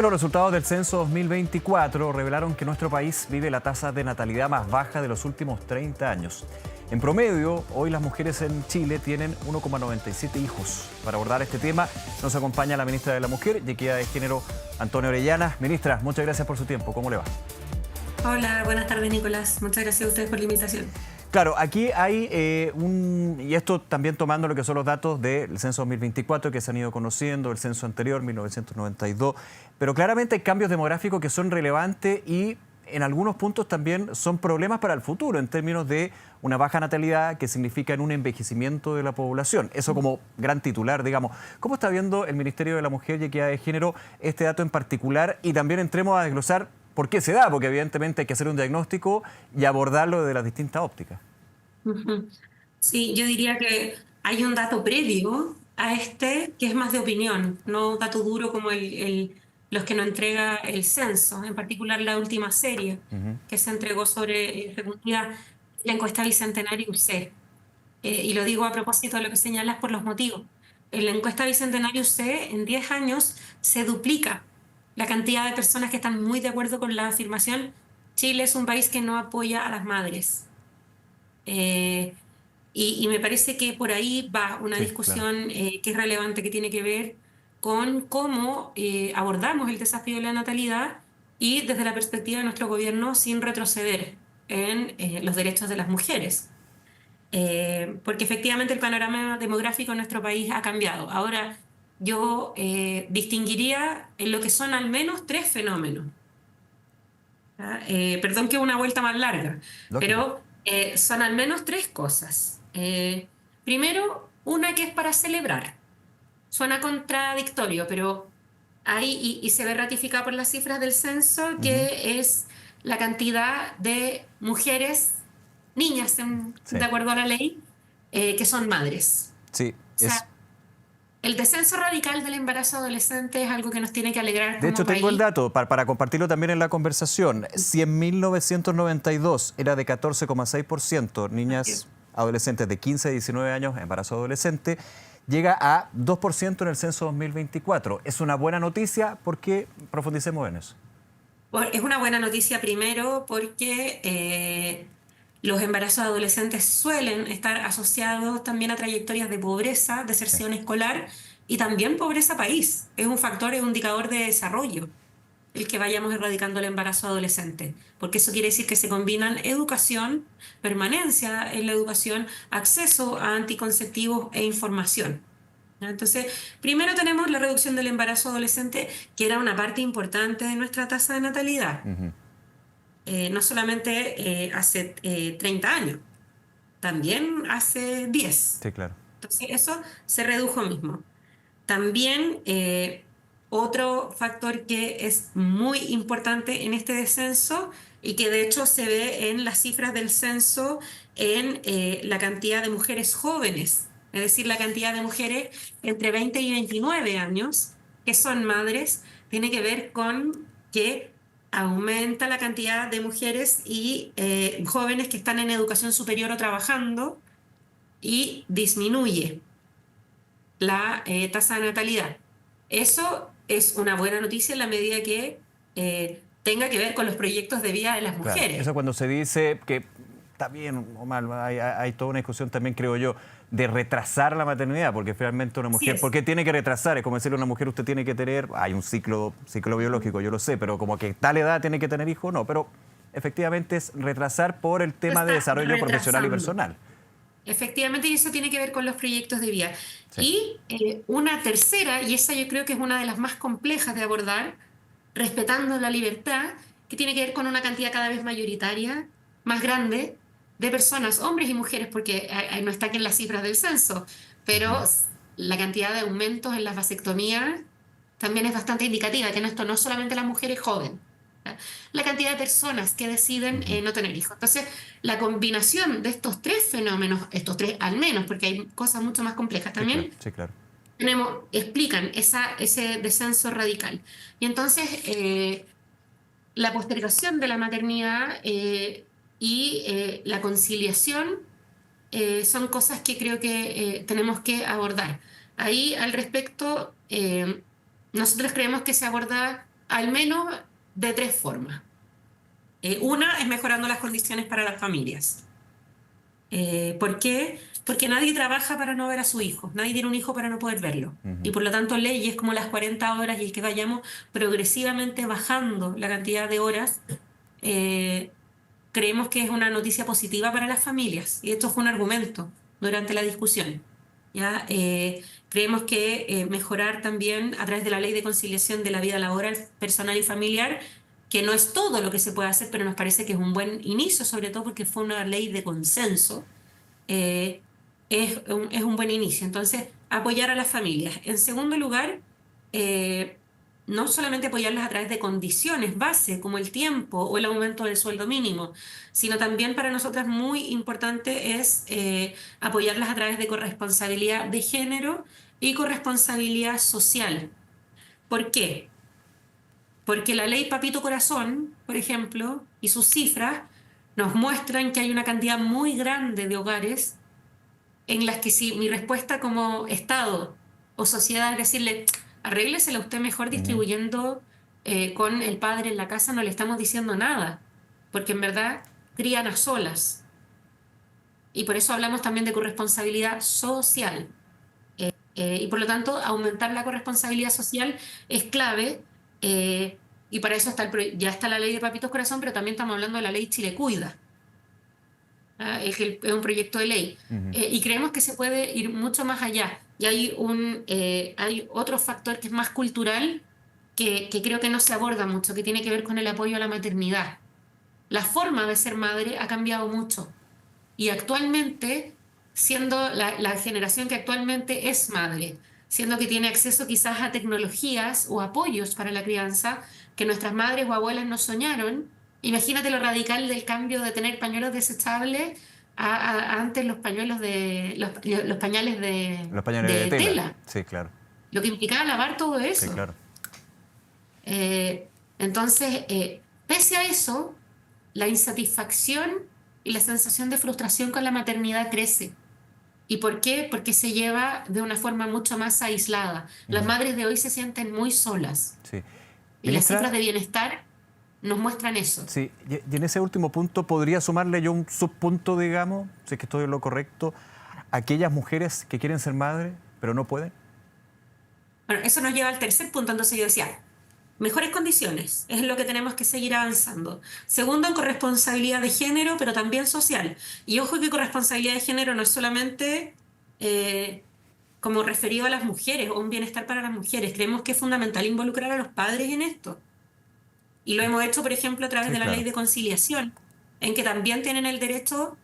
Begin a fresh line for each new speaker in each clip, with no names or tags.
Los resultados del censo 2024 revelaron que nuestro país vive la tasa de natalidad más baja de los últimos 30 años. En promedio, hoy las mujeres en Chile tienen 1,97 hijos. Para abordar este tema nos acompaña la ministra de la Mujer y Equidad de Género, Antonia Orellana. Ministra, muchas gracias por su tiempo. ¿Cómo le va?
Hola, buenas tardes, Nicolás. Muchas gracias a ustedes por la invitación.
Claro, aquí hay y esto también tomando lo que son los datos del censo 2024 que se han ido conociendo, el censo anterior, 1992, pero claramente hay cambios demográficos que son relevantes y en algunos puntos también son problemas para el futuro en términos de una baja natalidad que significa un envejecimiento de la población. Eso como gran titular, digamos. ¿Cómo está viendo el Ministerio de la Mujer y Equidad de Género este dato en particular? Y también entremos a desglosar por qué se da, porque evidentemente hay que hacer un diagnóstico y abordarlo desde las distintas ópticas.
Ujú. Sí, yo diría que hay un dato previo a este que es más de opinión, no un dato duro como los que nos entrega el censo, en particular la última serie que se entregó sobre fecundidad, la encuesta Bicentenario UC. Y lo digo a propósito de lo que señalas por los motivos. En la encuesta Bicentenario UC, en 10 años, se duplica la cantidad de personas que están muy de acuerdo con la afirmación: Chile es un país que no apoya a las madres. Eh, y me parece que por ahí va una
Sí, claro.
discusión que es relevante, que tiene que ver con cómo abordamos el desafío de la natalidad y desde la perspectiva de nuestro gobierno sin retroceder en los derechos de las mujeres. Porque efectivamente el panorama demográfico en nuestro país ha cambiado. Ahora, yo distinguiría en lo que son al menos tres fenómenos. ¿Ya? Perdón que una vuelta más larga,
Lógico.
pero son al menos tres cosas. Primero, una que es para celebrar. Suena contradictorio, pero ahí y se ve ratificado por las cifras del censo,
Ujú.
que es la cantidad de mujeres, niñas,
Sí,
de acuerdo a la ley, que son madres.
sí,
O sea, el descenso radical del embarazo adolescente es algo que nos tiene que alegrar
de
como
hecho, tengo el
país.
dato para compartirlo también en la conversación. Si en 1992 era de 14,6% niñas adolescentes de 15 a 19 años, embarazo adolescente, llega a 2% en el censo 2024. Es una buena noticia porque profundicemos en eso.
Es una buena noticia primero porque los embarazos adolescentes suelen estar asociados también a trayectorias de pobreza,
Sí.
deserción escolar y también pobreza país. Es un factor, es un indicador de desarrollo el que vayamos erradicando el embarazo adolescente, porque eso quiere decir que se combinan educación, permanencia en la educación, acceso a anticonceptivos e información. ¿Ya? Entonces, primero tenemos la reducción del embarazo adolescente, que era una parte importante de nuestra tasa de natalidad.
Ujú.
No solamente hace 30 años, también hace 10.
Sí, claro.
Entonces, eso se redujo mismo. También otro factor que es muy importante en este descenso y que de hecho se ve en las cifras del censo en la cantidad de mujeres jóvenes, es decir, la cantidad de mujeres entre 20 y 29 años que son madres, tiene que ver con que aumenta la cantidad de mujeres y jóvenes que están en educación superior o trabajando y disminuye la tasa de natalidad. Eso es una buena noticia en la medida que tenga que ver con los proyectos de vida de las
Claro,
mujeres.
eso cuando se dice que está bien o mal, hay toda una discusión también, creo yo, de retrasar la maternidad, porque finalmente una
Así
mujer, ¿por
es.
qué tiene que retrasar? Es como decirle a una mujer, usted tiene que tener, hay un ciclo biológico, yo lo sé, pero como que tal edad tiene que tener hijos, no, pero efectivamente es retrasar por el
Se
tema de
está
desarrollo profesional y
retrasando.
personal.
Efectivamente, y eso tiene que ver con los proyectos de vida.
Sí.
Y una tercera, y esa yo creo que es una de las más complejas de abordar, respetando la libertad, que tiene que ver con una cantidad cada vez mayoritaria, más grande, de personas, hombres y mujeres, porque no está aquí en las cifras del censo, pero
Ujú.
la cantidad de aumentos en las vasectomías también es bastante indicativa, que en esto no solamente las mujeres jóvenes, ¿ya? La cantidad de personas que deciden
Ujú.
no tener hijos. Entonces, la combinación de estos tres fenómenos, estos tres al menos, porque hay cosas mucho más complejas
Sí, claro,
también,
sí, claro.
explican ese descenso radical. Y entonces, la postergación de la maternidad y la conciliación son cosas que creo que tenemos que abordar. Ahí, al respecto, nosotros creemos que se aborda al menos de tres formas. Una es mejorando las condiciones para las familias. ¿Por qué? Porque nadie trabaja para no ver a su hijo, nadie tiene un hijo para no poder verlo. Y
Ujú.
por lo tanto, leyes como las 40 horas y el que vayamos progresivamente bajando la cantidad de horas, eh, creemos que es una noticia positiva para las familias. Y esto fue un argumento durante la discusión. ¿Ya? Creemos que mejorar también a través de la ley de conciliación de la vida laboral, personal y familiar, que no es todo lo que se puede hacer, pero nos parece que es un buen inicio, sobre todo porque fue una ley de consenso, eh, es un buen inicio. Entonces, apoyar a las familias. En segundo lugar, eh, no solamente apoyarlas a través de condiciones base, como el tiempo o el aumento del sueldo mínimo, sino también para nosotras muy importante es apoyarlas a través de corresponsabilidad de género y corresponsabilidad social. ¿Por qué? Porque la ley Papito Corazón, por ejemplo, y sus cifras nos muestran que hay una cantidad muy grande de hogares en las que si mi respuesta como Estado o sociedad es decirle, arréglesela usted mejor
Ujú.
distribuyendo con el padre en la casa, no le estamos diciendo nada, porque en verdad crían a solas. Y por eso hablamos también de corresponsabilidad social. Y por lo tanto, aumentar la corresponsabilidad social es clave. Y para eso está ya está la ley de Papitos Corazón, pero también estamos hablando de la ley Chile Cuida. Es un proyecto de ley.
Ujú.
Y creemos que se puede ir mucho más allá. Y hay otro factor que es más cultural, que creo que no se aborda mucho, que tiene que ver con el apoyo a la maternidad. La forma de ser madre ha cambiado mucho. Y actualmente, siendo la generación que actualmente es madre, siendo que tiene acceso quizás a tecnologías o apoyos para la crianza que nuestras madres o abuelas no soñaron, imagínate lo radical del cambio de tener pañuelos desechables a antes los pañuelos los pañales
Los pañales de
de
tela.
tela,
Sí, claro.
lo que implicaba lavar todo
Sí,
eso.
claro.
Pese a eso, la insatisfacción y la sensación de frustración con la maternidad crece. ¿Y por qué? Porque se lleva de una forma mucho más aislada. Las
Ujú.
madres de hoy se sienten muy solas
Sí.
y las cifras
Ministra,
de bienestar nos muestran eso.
sí, y en ese último punto podría sumarle yo un subpunto, digamos, si es que estoy en lo correcto, aquellas mujeres que quieren ser madres, pero no pueden.
Bueno, eso nos lleva al tercer punto, entonces yo decía, mejores condiciones, es lo que tenemos que seguir avanzando. Segundo, en corresponsabilidad de género, pero también social. Y ojo que corresponsabilidad de género no es solamente eh, como referido a las mujeres o un bienestar para las mujeres. Creemos que es fundamental involucrar a los padres en esto. Y lo hemos hecho, por ejemplo, a través
Sí,
de la ley
claro.
de conciliación, en que también tienen el derecho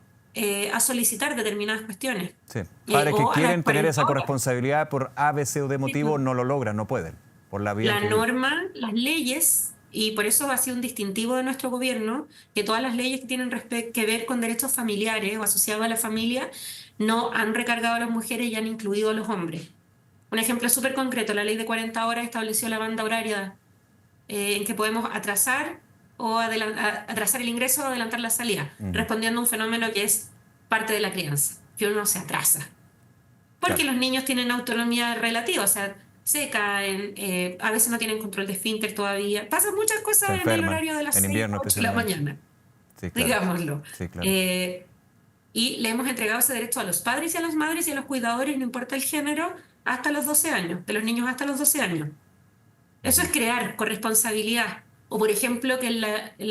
a solicitar determinadas cuestiones,
Sí. Padres que
o a las
quieren tener
40
esa
horas.
corresponsabilidad por A, B, C o D motivo no lo logran, no pueden, por la vía
La
que...
norma, las leyes, y por eso ha sido un distintivo de nuestro gobierno, que todas las leyes que tienen que ver con derechos familiares o asociados a la familia no han recargado a las mujeres y han incluido a los hombres. Un ejemplo súper concreto, la ley de 40 horas estableció la banda horaria en que podemos atrasar atrasar el ingreso o adelantar la salida,
Ujú.
respondiendo a un fenómeno que es parte de la crianza, que uno se atrasa. Porque
Claro.
los niños tienen autonomía relativa, o sea, se caen, a veces no tienen control de esfínter todavía. Pasan muchas
Se
cosas en el
enferman,
horario de las
en
6
invierno
a 8 de la
especialmente.
mañana,
Sí, claro.
digámoslo.
Sí, claro.
Y le hemos entregado ese derecho a los padres y a las madres y a los cuidadores, no importa el género, hasta los 12 años, de los niños hasta los 12 años. Eso es
Ujú.
crear corresponsabilidad. O, por ejemplo, que en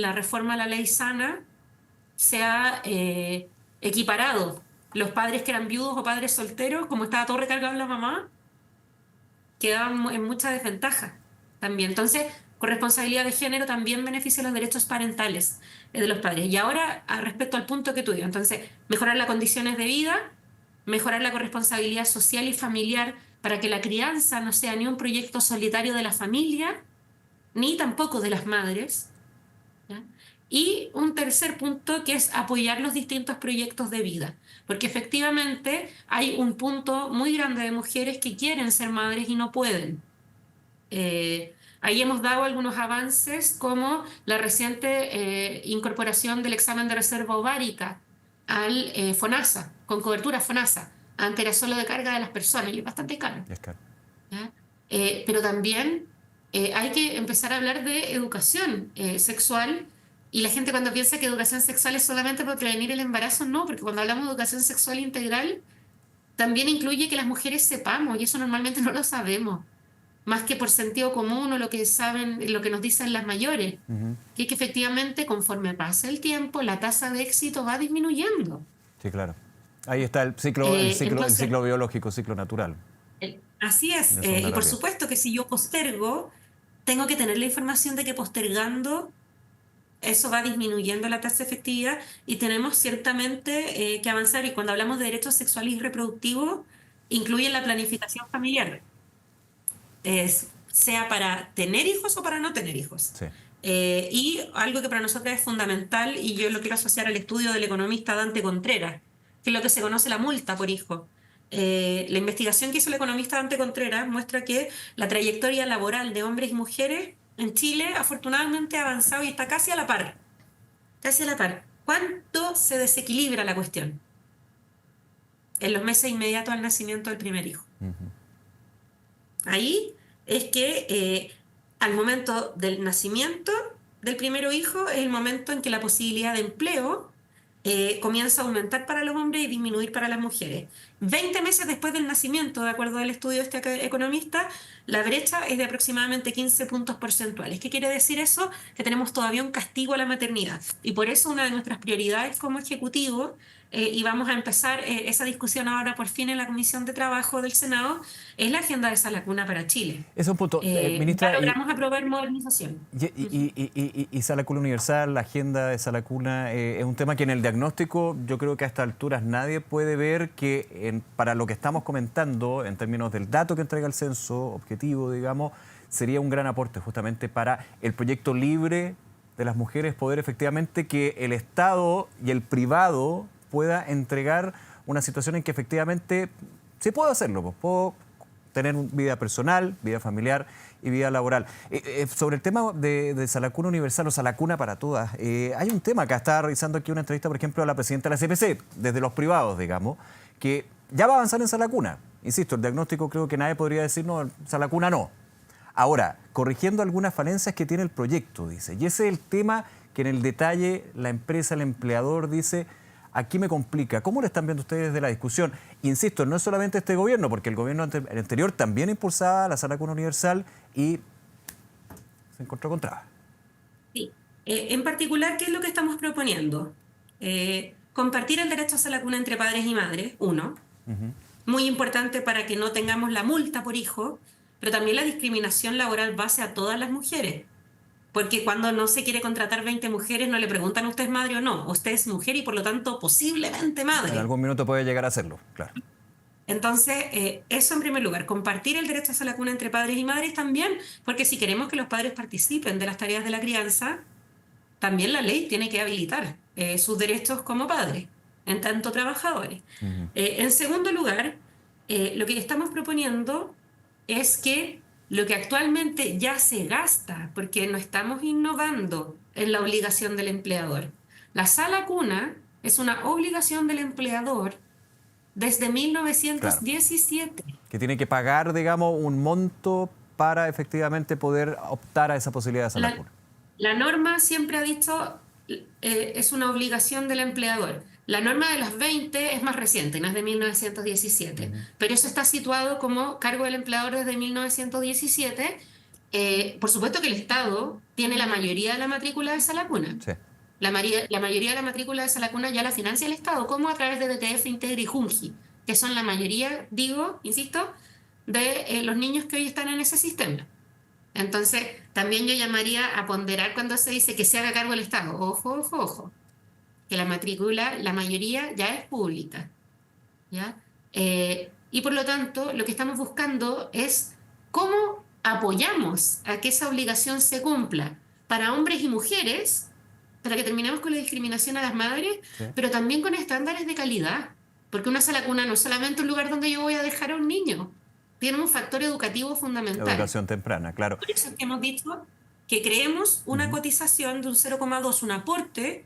la reforma a la ley sana se ha equiparado los padres que eran viudos o padres solteros, como estaba todo recargado en la mamá, quedaban en mucha desventaja también. Entonces, corresponsabilidad de género también beneficia los derechos parentales de los padres. Y ahora, respecto al punto que tú digas, entonces, mejorar las condiciones de vida, mejorar la corresponsabilidad social y familiar para que la crianza no sea ni un proyecto solitario de la familia, ni tampoco de las madres, ¿ya? Y un tercer punto que es apoyar los distintos proyectos de vida, porque efectivamente hay un punto muy grande de mujeres que quieren ser madres y no pueden. Ahí hemos dado algunos avances como la reciente incorporación del examen de reserva ovárica al FONASA, con cobertura FONASA. Antes era solo de carga de las personas y es bastante caro.
Es caro.
¿Ya? Pero también hay que empezar a hablar de educación sexual. Y la gente cuando piensa que educación sexual es solamente para prevenir el embarazo, no, porque cuando hablamos de educación sexual integral, también incluye que las mujeres sepamos, y eso normalmente no lo sabemos, más que por sentido común o lo que saben, lo que nos dicen las mayores,
Ujú.
que es que efectivamente conforme pasa el tiempo, la tasa de éxito va disminuyendo.
Sí, claro. Ahí está el
Entonces,
ciclo biológico, ciclo natural.
así es.
Eso es una
Y por
realidad.
supuesto que si yo postergo, tengo que tener la información de que postergando eso va disminuyendo la tasa de efectividad y tenemos ciertamente que avanzar. Y cuando hablamos de derechos sexuales y reproductivos, incluye la planificación familiar, sea para tener hijos o para no tener hijos.
Sí.
Y algo que para nosotros es fundamental, y yo lo quiero asociar al estudio del economista Dante Contreras, que es lo que se conoce la multa por hijo. La investigación que hizo el economista Dante Contreras muestra que la trayectoria laboral de hombres y mujeres en Chile afortunadamente ha avanzado y está casi a la par. Casi a la par. ¿Cuánto se desequilibra la cuestión? En los meses inmediatos al nacimiento del primer hijo.
Ujú.
Ahí es que al momento del nacimiento del primer hijo es el momento en que la posibilidad de empleo comienza a aumentar para los hombres y disminuir para las mujeres. 20 meses después del nacimiento, de acuerdo al estudio de este economista, la brecha es de aproximadamente 15 puntos porcentuales. ¿Qué quiere decir eso? Que tenemos todavía un castigo a la maternidad. Y por eso una de nuestras prioridades como ejecutivo, y vamos a empezar esa discusión ahora por fin en la Comisión de Trabajo del Senado, es la agenda de Sala Cuna para Chile.
Ese es un punto.
Ya
Ministra,
logramos aprobar modernización. Ujú.
y Sala Cuna Universal, la agenda de Sala Cuna, es un tema que en el diagnóstico yo creo que a estas alturas nadie puede ver que para lo que estamos comentando, en términos del dato que entrega el censo, objetivo, digamos, sería un gran aporte justamente para el proyecto libre de las mujeres, poder efectivamente que el Estado y el privado pueda entregar una situación en que efectivamente se puede hacerlo, pues, puedo tener vida personal, vida familiar y vida laboral. Sobre el tema de Salacuna Universal o Salacuna para todas, hay un tema, acá estaba revisando aquí una entrevista, por ejemplo, a la presidenta de la CPC, desde los privados, digamos, que ya va a avanzar en Salacuna. Insisto, el diagnóstico creo que nadie podría decir, no, Salacuna no. Ahora, corrigiendo algunas falencias que tiene el proyecto, dice, y ese es el tema que en el detalle la empresa, el empleador dice, aquí me complica. ¿Cómo lo están viendo ustedes de la discusión? Insisto, no es solamente este gobierno, porque el gobierno el anterior también impulsaba la Sala Cuna Universal y se encontró con trabas.
Sí. En particular, ¿qué es lo que estamos proponiendo? Compartir el derecho a la cuna entre padres y madres, uno,
Ujú.
muy importante para que no tengamos la multa por hijo, pero también la discriminación laboral base a todas las mujeres. Porque cuando no se quiere contratar 20 mujeres, no le preguntan usted es madre o no. Usted es mujer y por lo tanto posiblemente
En
madre.
algún minuto puede llegar a hacerlo, claro.
Entonces, eso en primer lugar, compartir el derecho a la cuna entre padres y madres también, porque si queremos que los padres participen de las tareas de la crianza, también la ley tiene que habilitar sus derechos como padres, en tanto trabajadores.
Ujú.
En segundo lugar, lo que estamos proponiendo es que lo que actualmente ya se gasta, porque no estamos innovando en la obligación del empleador. La sala cuna es una obligación del empleador desde
Claro.
1917.
Que tiene que pagar, digamos, un monto para efectivamente poder optar a esa posibilidad de Sala
La,
Cuna.
la norma siempre ha dicho es una obligación del empleador. La norma de los 20 es más reciente, no es de 1917,
Ujú.
pero eso está situado como cargo del empleador desde 1917. Por supuesto que el Estado tiene la mayoría de la matrícula de esa lacuna.
Sí.
La mayoría de la matrícula de esa lacuna ya la financia el Estado, como a través de DTF, Integre y Junji, que son la mayoría, digo, insisto, de los niños que hoy están en ese sistema. Entonces, también yo llamaría a ponderar cuando se dice que se haga cargo el Estado. Ojo, ojo, ojo. Que la matrícula, la mayoría ya es pública. ¿Ya? Y por lo tanto, lo que estamos buscando es cómo apoyamos a que esa obligación se cumpla para hombres y mujeres, para que terminemos con la discriminación a las madres,
Sí.
pero también con estándares de calidad. Porque una sala cuna no es solamente un lugar donde yo voy a dejar a un niño, tiene un factor educativo fundamental.
Educación temprana, claro.
Por eso es que hemos dicho que creemos una
Ujú.
cotización de un 0,2, un aporte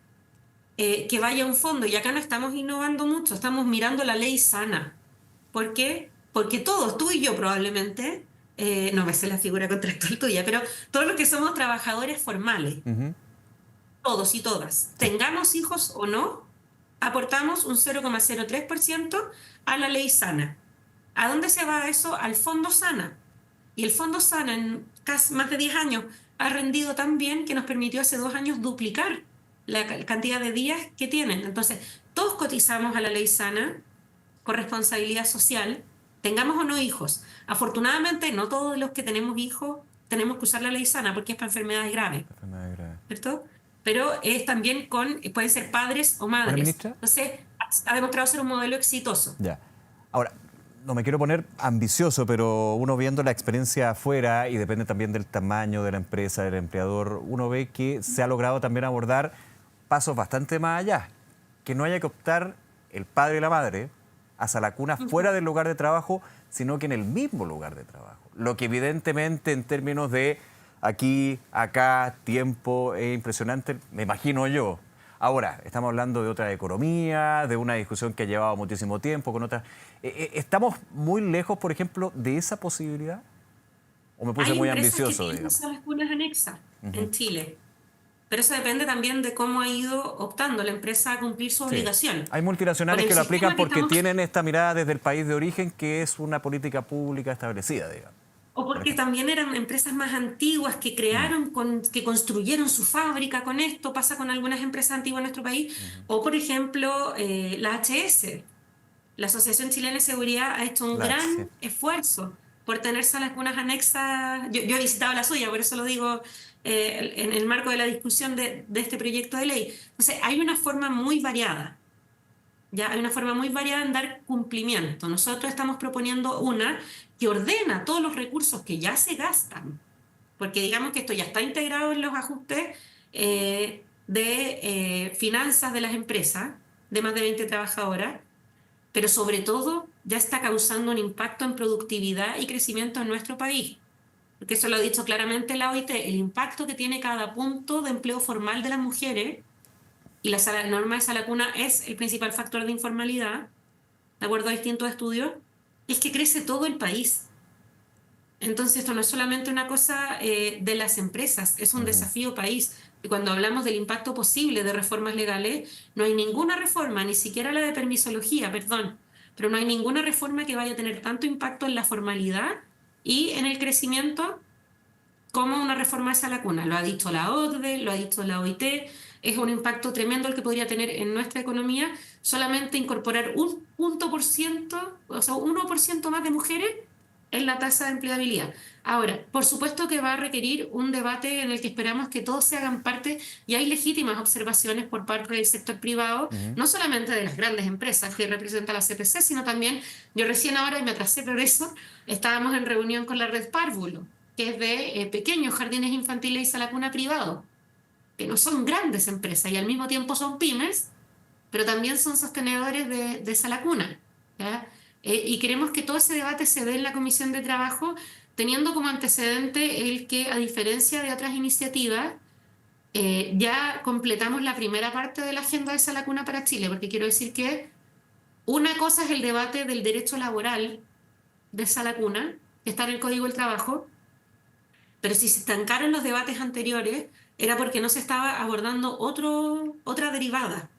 que vaya a un fondo. Y acá no estamos innovando mucho, estamos mirando la ley sana. ¿Por qué? Porque todos, tú y yo probablemente, no me sé la figura contractual tuya, pero todos los que somos trabajadores formales,
Ujú.
todos y todas,
Sí,
tengamos hijos o no, aportamos un 0,03% a la ley Sana. ¿A dónde se va eso? Al Fondo Sana. Y el Fondo Sana en casi más de 10 años ha rendido tan bien que nos permitió hace 2 años duplicar la cantidad de días que tienen. Entonces, todos cotizamos a la ley Sana con responsabilidad social, tengamos o no hijos. Afortunadamente, no todos los que tenemos hijos tenemos que usar la ley Sana porque es para enfermedades graves,
enfermedad grave.
¿cierto? Pero es también pueden ser padres o
Bueno,
madres.
ministra,
Entonces, ha demostrado ser un modelo exitoso.
ya. Ahora, no me quiero poner ambicioso, pero uno viendo la experiencia afuera y depende también del tamaño de la empresa, del empleador, uno ve que se ha logrado también abordar pasos bastante más allá. Que no haya que optar el padre y la madre hacia la cuna fuera del lugar de trabajo, sino que en el mismo lugar de trabajo. Lo que evidentemente en términos de aquí, acá, tiempo, es impresionante, me imagino yo. Ahora, estamos hablando de otra economía, de una discusión que ha llevado muchísimo tiempo, con otras. ¿Estamos muy lejos, por ejemplo, de esa posibilidad? ¿O me puse
Hay
muy
empresas que
ambicioso,
tienen
digamos?
esas vacunas anexas
Ujú.
en Chile, pero eso depende también de cómo ha ido optando la empresa a cumplir su
Sí.
obligación.
Hay
Con
multinacionales
el
que lo aplican
sistema que
porque
estamos,
tienen esta mirada desde el país de origen, que es una política pública establecida, digamos,
o
por
porque
ejemplo.
también eran empresas más antiguas que
Mm,
crearon, que construyeron su fábrica con esto, pasa con algunas empresas antiguas en nuestro país,
ujú.
o por ejemplo la HS. La Asociación Chilena de Seguridad ha hecho un
Sí.
gran esfuerzo por tener salas cunas anexas. Yo he visitado la suya, por eso lo digo en el marco de la discusión de este proyecto de ley. Entonces, hay una forma muy variada, ¿ya? Hay una forma muy variada en dar cumplimiento. Nosotros estamos proponiendo una que ordena todos los recursos que ya se gastan, porque digamos que esto ya está integrado en los ajustes de finanzas de las empresas de más de 20 trabajadoras, pero sobre todo ya está causando un impacto en productividad y crecimiento en nuestro país. Porque eso lo ha dicho claramente la OIT, el impacto que tiene cada punto de empleo formal de las mujeres, y la norma de sala cuna es el principal factor de informalidad, de acuerdo a distintos estudios, es que crece todo el país. Entonces, esto no es solamente una cosa de las empresas, es un
Ujú.
desafío país. Y cuando hablamos del impacto posible de reformas legales, no hay ninguna reforma, ni siquiera la de permisología, perdón, pero no hay ninguna reforma que vaya a tener tanto impacto en la formalidad y en el crecimiento como una reforma de esa cuna. Lo ha dicho la OCDE, lo ha dicho la OIT, es un impacto tremendo el que podría tener en nuestra economía solamente incorporar un punto por ciento, o sea, 1% más de mujeres en la tasa de empleabilidad. Ahora, por supuesto que va a requerir un debate en el que esperamos que todos se hagan parte y hay legítimas observaciones por parte del sector privado,
Ujú.
no solamente de las grandes empresas que representa la CPC, sino también, yo recién ahora, y me atrasé por eso, estábamos en reunión con la red Párvulo, que es de pequeños jardines infantiles y sala cuna privados, que no son grandes empresas y al mismo tiempo son pymes, pero también son sostenedores de sala cuna, ¿ya? Y queremos que todo ese debate se dé en la Comisión de Trabajo, teniendo como antecedente el que, a diferencia de otras iniciativas, ya completamos la primera parte de la agenda de sala cuna para Chile, porque quiero decir que una cosa es el debate del derecho laboral de sala cuna, que está en el Código del Trabajo, pero si se estancaron los debates anteriores, era porque no se estaba abordando otra derivada,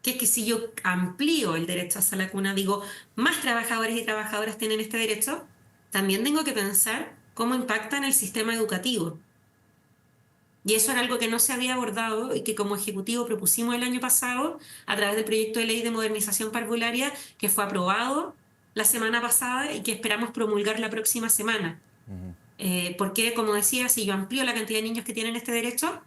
que es que si yo amplío el derecho a la cuna, digo, más trabajadores y trabajadoras tienen este derecho, también tengo que pensar cómo impacta en el sistema educativo. Y eso era algo que no se había abordado y que como Ejecutivo propusimos el año pasado a través del proyecto de ley de modernización parvularia que fue aprobado la semana pasada y que esperamos promulgar la próxima semana.
Ujú.
Porque, como decía, si yo amplío la cantidad de niños que tienen este derecho,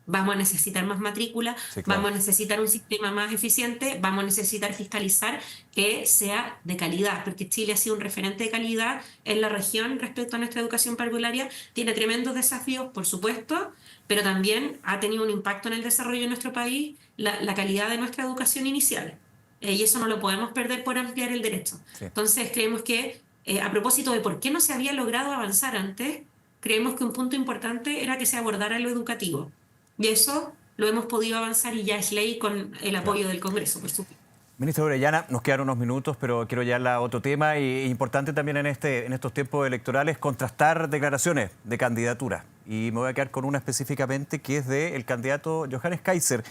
vamos a necesitar más matrícula,
Sí, claro.
vamos a necesitar un sistema más eficiente, vamos a necesitar fiscalizar que sea de calidad, porque Chile ha sido un referente de calidad en la región respecto a nuestra educación parvularia, tiene tremendos desafíos, por supuesto, pero también ha tenido un impacto en el desarrollo de nuestro país, la calidad de nuestra educación inicial. Y eso no lo podemos perder por ampliar el derecho.
Sí.
Entonces, creemos que, a propósito de por qué no se había logrado avanzar antes, creemos que un punto importante era que se abordara lo educativo. Y eso lo hemos podido avanzar y ya es ley con el
Claro.
apoyo del Congreso, por supuesto.
Ministra Orellana, nos quedan unos minutos, pero quiero llevarla a otro tema y importante también en estos tiempos electorales contrastar declaraciones de candidatura. Y me voy a quedar con una específicamente que es del candidato Johannes Kaiser,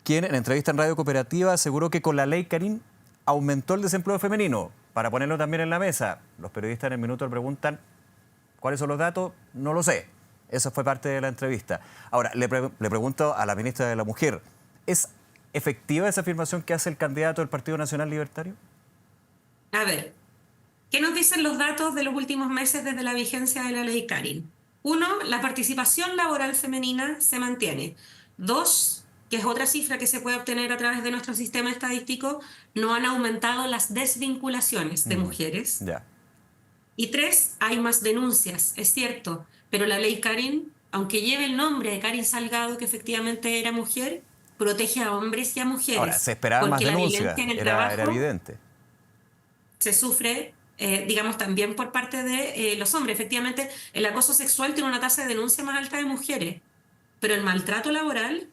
quien en entrevista en Radio Cooperativa aseguró que con la ley Karin aumentó el desempleo femenino. Para ponerlo también en la mesa, los periodistas en el minuto le preguntan ¿cuáles son los datos? No lo sé. Eso fue parte de la entrevista. Ahora, le pregunto a la ministra de la Mujer, ¿es efectiva esa afirmación que hace el candidato del Partido Nacional Libertario?
A ver, ¿qué nos dicen los datos de los últimos meses desde la vigencia de la ley Karin? Uno, la participación laboral femenina se mantiene. Dos, que es otra cifra que se puede obtener a través de nuestro sistema estadístico, no han aumentado las desvinculaciones de mujeres.
Ya.
Y tres, hay más denuncias, es cierto, pero la ley Karin, aunque lleve el nombre de Karin Salgado, que efectivamente era mujer, protege a hombres y a mujeres.
Ahora, se esperaban más
porque
denuncias,
la violencia en el
era
trabajo
evidente.
se sufre, digamos, también por parte de los hombres. Efectivamente, el acoso sexual tiene una tasa de denuncia más alta de mujeres, pero el maltrato laboral,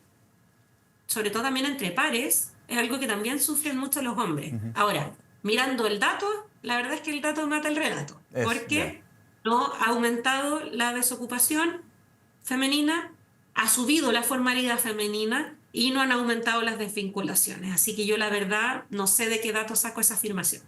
sobre todo también entre pares, es algo que también sufren mucho los hombres. Ahora, mirando el dato, la verdad es que el dato mata el relato, porque no ha aumentado la desocupación femenina, ha subido la formalidad femenina y no han aumentado las desvinculaciones. Así que yo la verdad no sé de qué dato saco esa afirmación.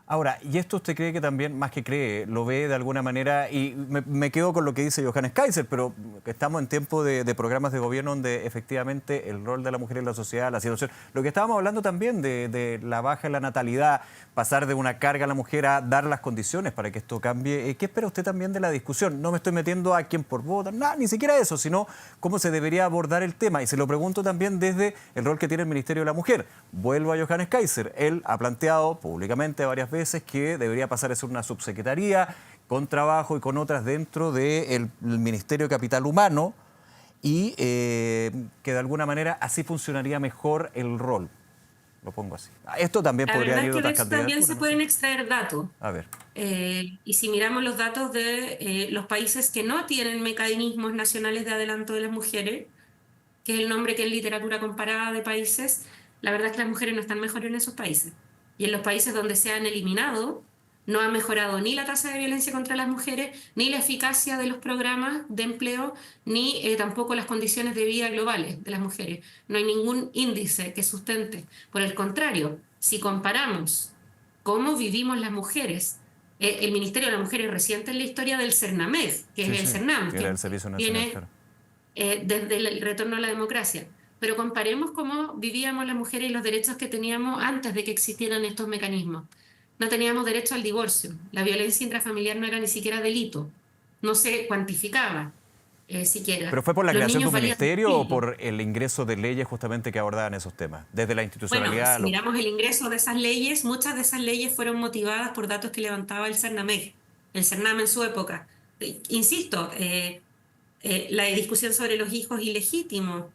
Ahora, ¿y esto usted cree que también, más que cree, lo ve de alguna manera? Y me quedo con lo que dice Johannes Kaiser, pero estamos en tiempo de programas de gobierno donde efectivamente el rol de la mujer en la sociedad, la situación, lo que estábamos hablando también de la baja en la natalidad, pasar de una carga a la mujer a dar las condiciones para que esto cambie. ¿Qué espera usted también de la discusión? No me estoy metiendo a quién por voto, nada, ni siquiera eso, sino cómo se debería abordar el tema. Y se lo pregunto también desde el rol que tiene el Ministerio de la Mujer. Vuelvo a Johannes Kaiser. Él ha planteado públicamente varias veces que debería pasar a ser una subsecretaría con trabajo y con otras dentro del Ministerio de Capital Humano y que de alguna manera así funcionaría mejor el rol. Lo pongo así. Esto también podría ir a otras candidaturas.
También se pueden extraer datos.
A ver.
Y si miramos los datos de los países que no tienen mecanismos nacionales de adelanto de las mujeres, que es el nombre que en literatura comparada de países, la verdad es que las mujeres no están mejor en esos países. Y en los países donde se han eliminado, no ha mejorado ni la tasa de violencia contra las mujeres, ni la eficacia de los programas de empleo, ni tampoco las condiciones de vida globales de las mujeres. No hay ningún índice que sustente. Por el contrario, si comparamos cómo vivimos las mujeres, el Ministerio de la Mujer es reciente en la historia del CERNAMED, que es el CERNAM,
que era el Servicio Nacional,
tiene
claro.
Desde el retorno a la democracia. Pero comparemos cómo vivíamos las mujeres y los derechos que teníamos antes de que existieran estos mecanismos. No teníamos derecho al divorcio, la violencia intrafamiliar no era ni siquiera delito, no se cuantificaba siquiera.
¿Pero fue por la creación de un ministerio o
sí,
por el ingreso de leyes justamente que abordaban esos temas? Desde la institucionalidad.
Bueno, si miramos el ingreso de esas leyes, muchas de esas leyes fueron motivadas por datos que levantaba el CERNAMEG, el CERNAM en su época. Insisto, la discusión sobre los hijos ilegítimos,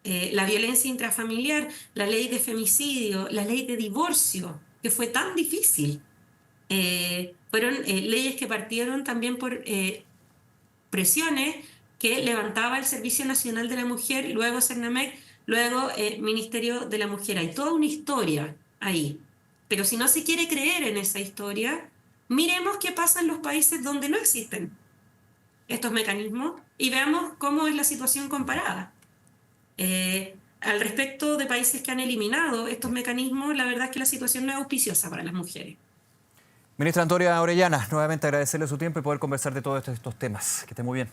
la violencia intrafamiliar, la ley de femicidio, la ley de divorcio, que fue tan difícil. Fueron leyes que partieron también por presiones que levantaba el Servicio Nacional de la Mujer, luego CERNAMEC, luego Ministerio de la Mujer. Hay toda una historia ahí. Pero si no se quiere creer en esa historia, miremos qué pasa en los países donde no existen estos mecanismos y veamos cómo es la situación comparada. Al respecto de países que han eliminado estos mecanismos, la verdad es que la situación no es auspiciosa para las mujeres.
Ministra Antonia Orellana, nuevamente agradecerle su tiempo y poder conversar de todos estos temas. Que esté muy bien.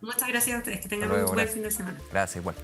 Muchas gracias a ustedes, que tengan
Hasta luego,
un buen fin de semana.
Gracias, igual.